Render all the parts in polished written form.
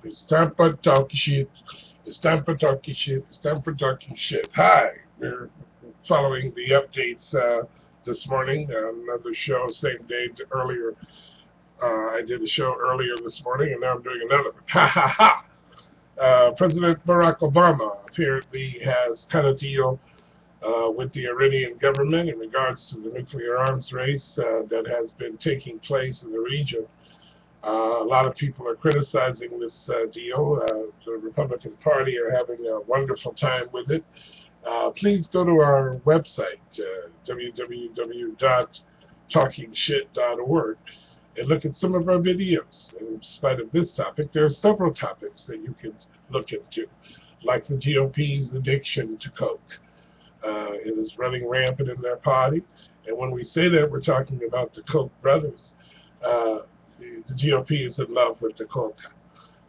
It's time for talking shit. It's time for talking shit. It's time for talking shit. Hi, we're following the updates this morning. Another show, same day to earlier. I did a show earlier this morning, and now I'm doing another one. Ha ha ha! President Barack Obama apparently has cut a deal with the Iranian government in regards to the nuclear arms race that has been taking place in the region. A lot of people are criticizing this deal. The Republican Party are having a wonderful time with it. Please go to our website, www.talkingshit.org, and look at some of our videos. In spite of this topic, there are several topics that you can look into, like the GOP's addiction to coke. It is running rampant in their party, and when we say that, we're talking about the Koch brothers. The GOP is in love with the coke.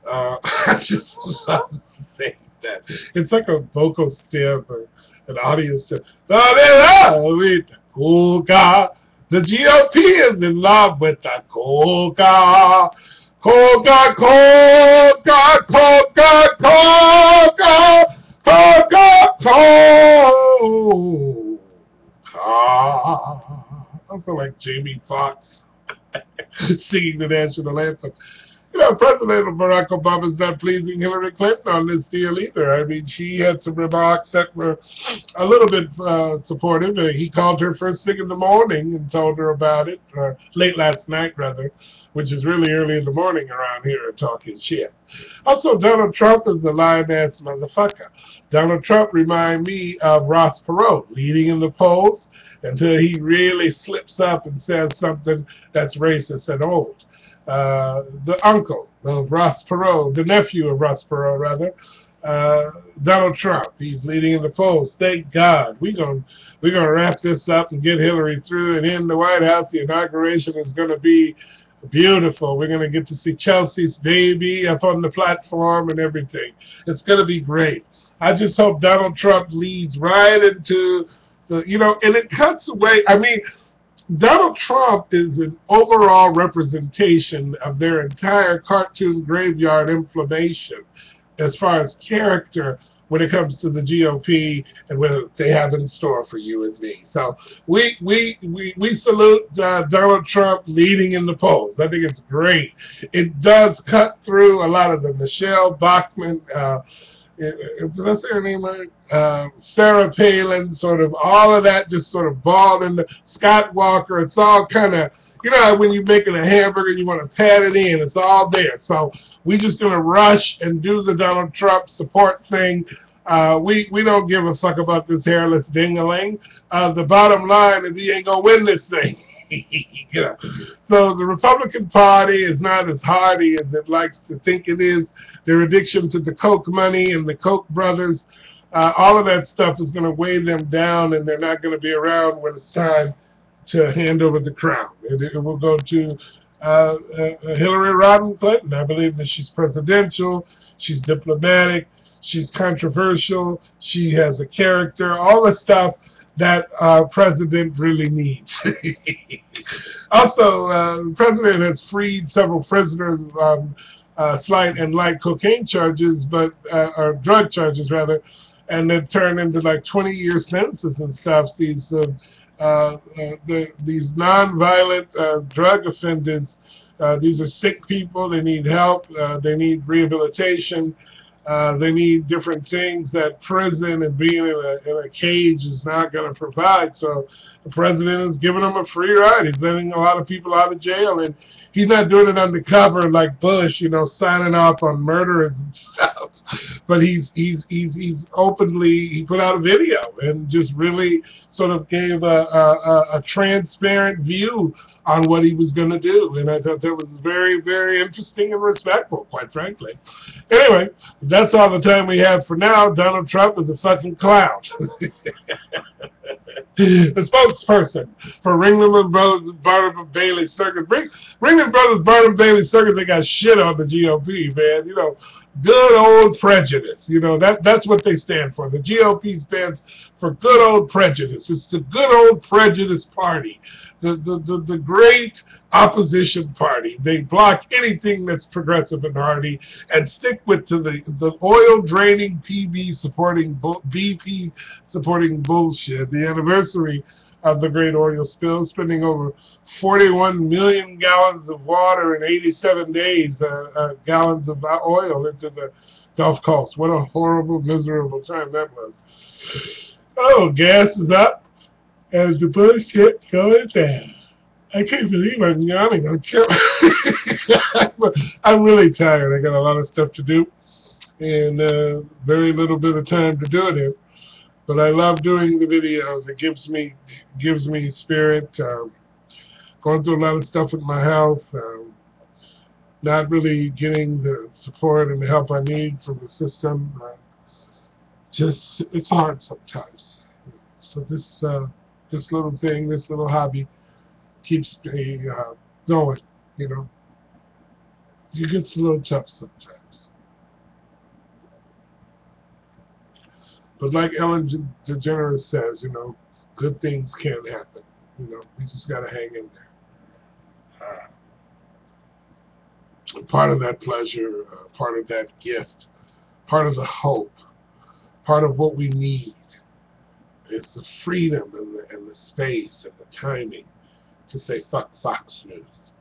I just love saying that. It's like a vocal stem or an audio stem. With the coca. The GOP is in love with the coca. Coca, coca, coca, coca, coca, coca. I feel like Jamie Foxx singing the national anthem. You know, President Barack Obama is not pleasing Hillary Clinton on this deal either. I mean, she had some remarks that were a little bit supportive. He called her first thing in the morning and told her about it, or late last night, rather, which is really early in the morning around here at Talking Shit. Also, Donald Trump is a lying-ass motherfucker. Donald Trump reminds me of Ross Perot, leading in the polls until he really slips up and says something that's racist and old. The uncle of Ross Perot, the nephew of Ross Perot, rather, Donald Trump. He's leading in the polls. Thank God. We're gonna wrap this up and get Hillary through and in the White House. The inauguration is going to be beautiful. We're going to get to see Chelsea's baby up on the platform and everything. It's going to be great. I just hope Donald Trump leads right into the, you know, and it cuts away. I mean, Donald Trump is an overall representation of their entire cartoon graveyard inflammation as far as character when it comes to the GOP and what they have in store for you and me. So we salute Donald Trump leading in the polls. I think it's great. It does cut through a lot of the Michelle Bachmann, did I say her name right? Sarah Palin, sort of all of that just sort of balled in the Scott Walker. It's all kind of, you know, when you're making a hamburger, you want to pat it in. It's all there. So we're just going to rush and do the Donald Trump support thing. We don't give a fuck about this hairless ding-a-ling. The bottom line is he ain't going to win this thing. Yeah. So the Republican Party is not as hardy as it likes to think it is. Their addiction to the Koch money and the Koch brothers, all of that stuff is going to weigh them down, and they're not going to be around when it's time to hand over the crown. It will go to Hillary Rodham Clinton. I believe that she's presidential, she's diplomatic, she's controversial, she has a character, all the stuff that our president really needs. Also, the president has freed several prisoners on slight and light cocaine charges, but or drug charges rather, and they turn into like 20-year sentences and stuff. These non-violent drug offenders, these are sick people. They need help. They need rehabilitation. They need different things that prison and being in a cage is not going to provide. So the president is giving them a free ride. He's letting a lot of people out of jail, and he's not doing it undercover like Bush, you know, signing off on murderers and stuff. But he's openly, he put out a video and just really sort of gave a transparent view on what he was going to do, and I thought that was very, very interesting and respectful, quite frankly. Anyway, that's all the time we have for now. Donald Trump is a fucking clown. The spokesperson for Ringling Brothers Barnum Bailey Circus. Ringling Brothers Barnum Bailey Circus, they got shit on the GOP, man. You know, good old prejudice. You know, that's what they stand for. The GOP stands for good old prejudice. It's the good old prejudice party. the great opposition party. They block anything that's progressive and hardy and stick with to the oil draining PB supporting BP supporting bullshit. The anniversary of the great oil spill, spending over 41 million gallons of water in 87 days, gallons of oil into the Gulf Coast. What a horrible, miserable time that was. Oh, gas is up as the bullshit going down. I can't believe I'm yawning. I'm really tired. I got a lot of stuff to do and very little bit of time to do it in. But I love doing the videos. It gives me spirit. Going through a lot of stuff with my health. Not really getting the support and the help I need from the system. Just it's hard sometimes. So this little thing, this little hobby, keeps me going. You know, it gets a little tough sometimes. But like Ellen DeGeneres says, you know, good things can happen. You know, we just got to hang in there. Part of that pleasure, part of that gift, part of the hope, part of what we need is the freedom and the space and the timing to say fuck Fox News.